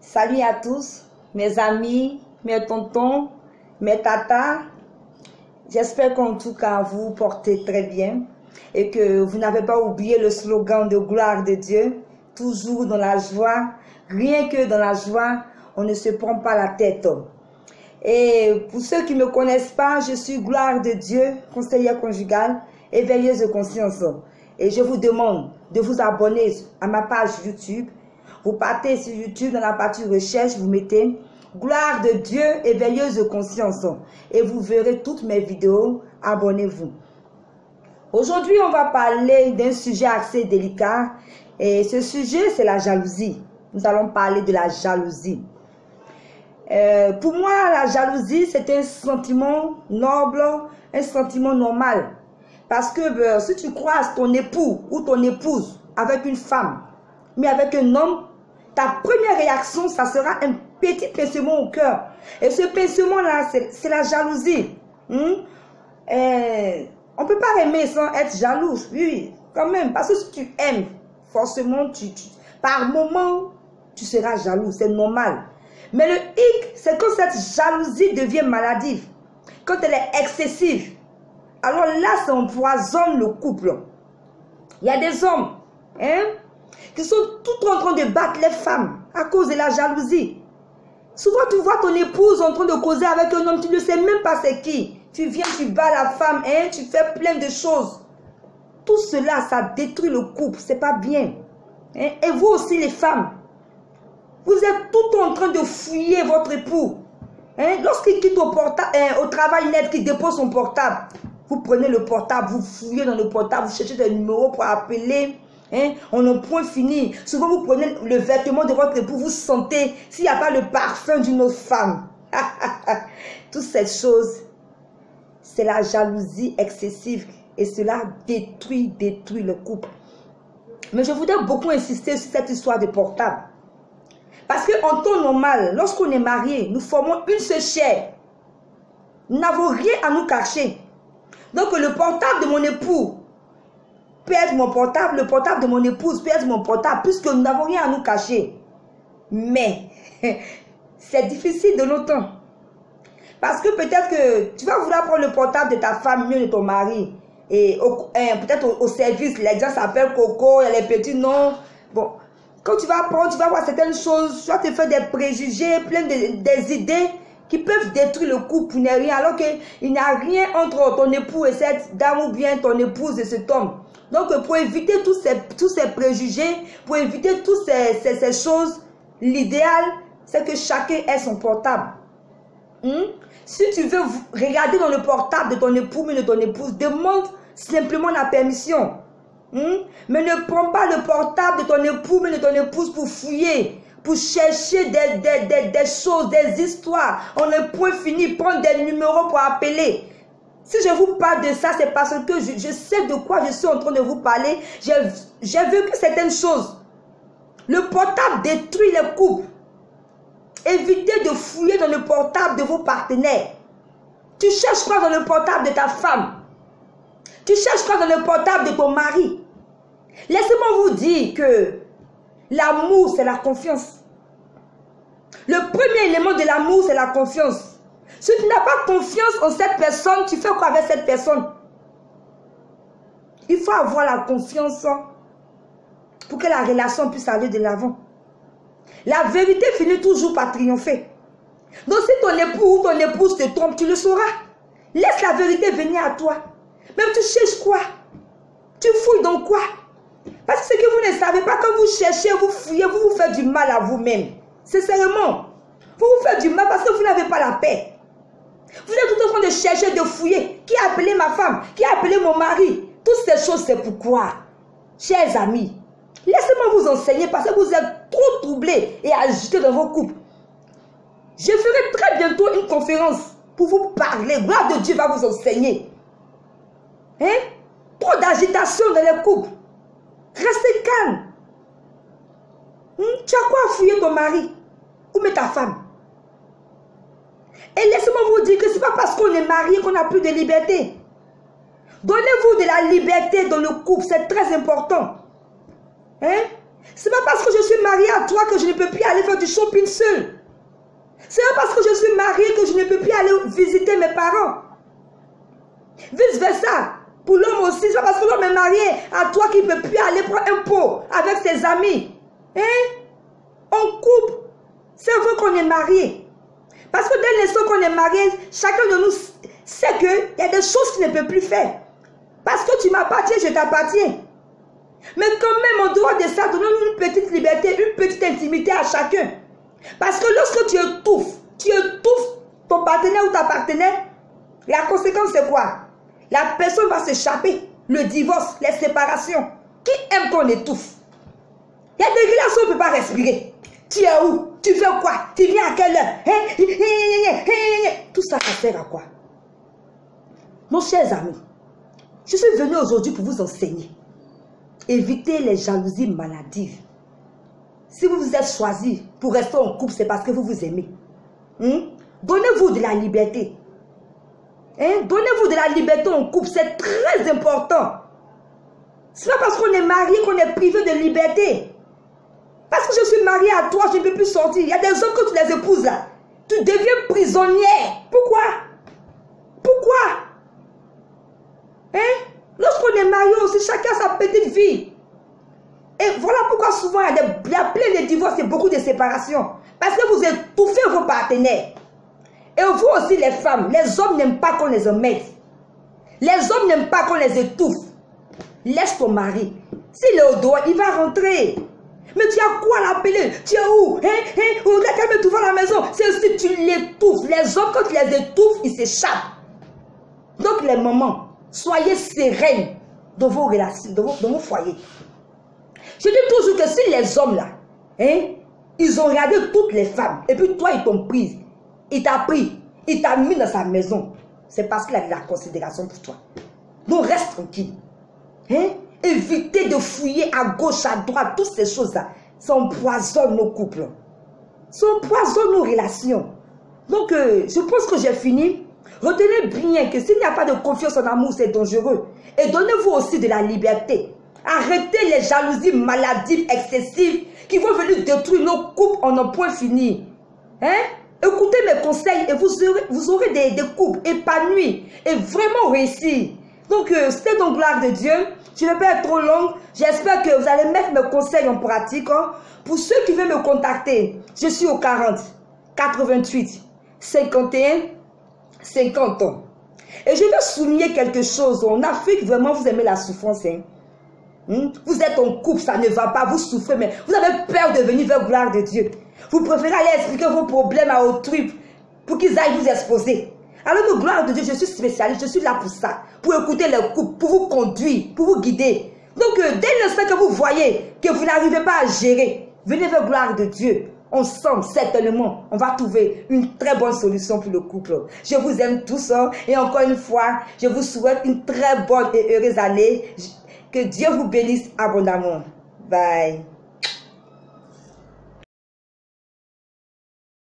Salut à tous, mes amis, mes tontons, mes tatas. J'espère qu'en tout cas vous portez très bien et que vous n'avez pas oublié le slogan de gloire de Dieu, toujours dans la joie, rien que dans la joie, on ne se prend pas la tête. Et pour ceux qui ne me connaissent pas, je suis gloire de Dieu, conseillère conjugale et veilleuse de conscience. Et je vous demande de vous abonner à ma page YouTube. Vous partez sur YouTube, dans la partie recherche, vous mettez gloire de Dieu et veilleuse de conscience. Et vous verrez toutes mes vidéos. Abonnez-vous. Aujourd'hui, on va parler d'un sujet assez délicat. Et ce sujet, c'est la jalousie. Nous allons parler de la jalousie. Pour moi, la jalousie, c'est un sentiment noble, un sentiment normal. Parce que si tu croises ton époux ou ton épouse avec une femme, mais avec un homme, ta première réaction, ça sera un petit pincement au cœur. Et ce pincement-là, c'est la jalousie. On ne peut pas aimer sans être jaloux. Oui, quand même. Parce que si tu aimes, forcément, par moment, tu seras jaloux. C'est normal. Mais le hic, c'est quand cette jalousie devient maladive. Quand elle est excessive. Alors là, ça empoisonne le couple. Il y a des hommes, qui sont tout en train de battre les femmes à cause de la jalousie. Souvent, tu vois ton épouse en train de causer avec un homme, tu ne sais même pas c'est qui. Tu viens, tu bats la femme, tu fais plein de choses. Tout cela, ça détruit le couple, c'est pas bien. Et vous aussi, les femmes, vous êtes tout en train de fouiller votre époux. Lorsqu'il quitte au travail net, qu'il dépose son portable, vous prenez le portable, vous fouillez dans le portable, vous cherchez des numéros pour appeler. On n'a point fini. Souvent, vous prenez le vêtement de votre époux, vous sentez s'il n'y a pas le parfum d'une autre femme. Toutes ces choses, c'est la jalousie excessive et cela détruit le couple. Mais je voudrais beaucoup insister sur cette histoire de portable. Parce qu'en temps normal, lorsqu'on est marié, nous formons une seule chair. Nous n'avons rien à nous cacher. Donc le portable de mon époux peut être mon portable, le portable de mon épouse peut être mon portable, puisque nous n'avons rien à nous cacher. Mais c'est difficile de nos temps. Parce que peut-être que tu vas vouloir prendre le portable de ta femme, mieux de ton mari. Et peut-être au service, les gens s'appellent Coco, il y a les petits noms. Bon, quand tu vas prendre, tu vas voir certaines choses, tu vas te faire des préjugés, plein des idées qui peuvent détruire le couple pour ne rien, alors qu'il n'y a rien entre ton époux et cette dame ou bien ton épouse et cet homme. Donc, pour éviter tous ces préjugés, pour éviter toutes ces choses, l'idéal, c'est que chacun ait son portable. Si tu veux regarder dans le portable de ton époux ou de ton épouse, demande simplement la permission. Mais ne prends pas le portable de ton époux ou de ton épouse pour fouiller, pour chercher des choses, des histoires. On n'est point fini, prendre des numéros pour appeler. Si je vous parle de ça, c'est parce que je sais de quoi je suis en train de vous parler. J'ai vu que certaines choses. Le portable détruit les couples. Évitez de fouiller dans le portable de vos partenaires. Tu cherches quoi dans le portable de ta femme? Tu cherches quoi dans le portable de ton mari? Laissez-moi vous dire que l'amour, c'est la confiance. Le premier élément de l'amour, c'est la confiance. Si tu n'as pas confiance en cette personne, tu fais quoi avec cette personne? Il faut avoir la confiance pour que la relation puisse aller de l'avant. La vérité finit toujours par triompher. Donc si ton époux ou ton épouse te trompe, tu le sauras. Laisse la vérité venir à toi. Même tu cherches quoi? Tu fouilles dans quoi? Parce que ce que vous ne savez pas, quand vous cherchez, vous fouillez, vous vous faites du mal à vous-même. Sincèrement. Vous vous faites du mal parce que vous n'avez pas la paix. Vous êtes tout en train de chercher, de fouiller. Qui a appelé ma femme? Qui a appelé mon mari? Toutes ces choses, c'est pourquoi, chers amis, laissez-moi vous enseigner parce que vous êtes trop troublés et agités dans vos couples. Je ferai très bientôt une conférence pour vous parler. Gloire de Dieu va vous enseigner. Trop d'agitation dans les couples. Restez calme. Tu as quoi à fouiller ton mari? Où met ta femme? Et laissez-moi vous dire que ce n'est pas parce qu'on est marié qu'on n'a plus de liberté. Donnez-vous de la liberté dans le couple, c'est très important. C'est pas parce que je suis mariée à toi que je ne peux plus aller faire du shopping seul. C'est pas parce que je suis mariée que je ne peux plus aller visiter mes parents. Vice versa. Pour l'homme aussi, c'est pas parce que l'homme est marié à toi qu'il ne peut plus aller prendre un pot avec ses amis. Hein? On coupe. C'est vrai qu'on est marié. Parce que dès l'instant qu'on est marié, chacun de nous sait qu'il y a des choses qu'il ne peut plus faire. Parce que tu m'appartiens, je t'appartiens. Mais quand même, en dehors de ça, donnons une petite liberté, une petite intimité à chacun. Parce que lorsque tu étouffes ton partenaire ou ta partenaire, la conséquence c'est quoi? La personne va s'échapper. Le divorce, les séparations. Qui aime qu'on étouffe? Il y a des relations où on ne peut pas respirer. Tu es où? Tu veux quoi? Tu viens à quelle heure? Tout ça, ça sert à quoi? Mon chers amis, je suis venu aujourd'hui pour vous enseigner. Évitez les jalousies maladives. Si vous vous êtes choisi pour rester en couple, c'est parce que vous vous aimez. Donnez-vous de la liberté. Donnez-vous de la liberté en couple, c'est très important. Ce n'est pas parce qu'on est marié qu'on est privé de liberté. Parce que je suis mariée à toi, je ne peux plus sortir. Il y a des hommes que tu les épouses là. Tu deviens prisonnière. Pourquoi? Pourquoi? Lorsqu'on est marié aussi, chacun a sa petite vie. Et voilà pourquoi souvent il y a plein de divorces et beaucoup de séparations. Parce que vous étouffez vos partenaires. Et vous aussi les femmes, les hommes n'aiment pas qu'on les emmène. Les hommes n'aiment pas qu'on les étouffe. Laisse ton mari. S'il est au dehors, il va rentrer. Mais tu as quoi l'appeler? Tu es où? On a quand même tout à la maison. C'est aussi tu l'étouffes. Les hommes, quand tu les étouffes, ils s'échappent. Donc les mamans, soyez sereines dans vos relations, dans vos foyers. Je dis toujours que si les hommes là, ils ont regardé toutes les femmes, et puis toi ils t'ont prise, il t'a pris, il t'a mis dans sa maison, c'est parce qu'il a de la considération pour toi. Donc reste tranquille. Évitez de fouiller à gauche, à droite, toutes ces choses-là. Ça empoisonne nos couples. Ça empoisonne nos relations. Donc, je pense que j'ai fini. Retenez bien que s'il n'y a pas de confiance en amour, c'est dangereux. Et donnez-vous aussi de la liberté. Arrêtez les jalousies maladives, excessives, qui vont venir détruire nos couples en un point fini. Écoutez mes conseils et vous aurez des couples épanouis et vraiment réussis. Donc, c'était donc gloire de Dieu. Je ne vais pas être trop longue. J'espère que vous allez mettre mes conseils en pratique. Pour ceux qui veulent me contacter, je suis au 40 88 51 50 ans. Et je vais souligner quelque chose. En Afrique, vraiment, vous aimez la souffrance. Vous êtes en couple, ça ne va pas, vous souffrez, mais vous avez peur de venir vers gloire de Dieu. Vous préférez aller expliquer vos problèmes à autrui pour qu'ils aillent vous exposer. Alors que gloire de Dieu, je suis spécialiste, je suis là pour ça, pour écouter les couples, pour vous conduire, pour vous guider. Donc, dès l'instant que vous voyez que vous n'arrivez pas à gérer, venez vers gloire de Dieu. Ensemble, certainement, on va trouver une très bonne solution pour le couple. Je vous aime tous et encore une fois, je vous souhaite une très bonne et heureuse année. Que Dieu vous bénisse abondamment. Bye.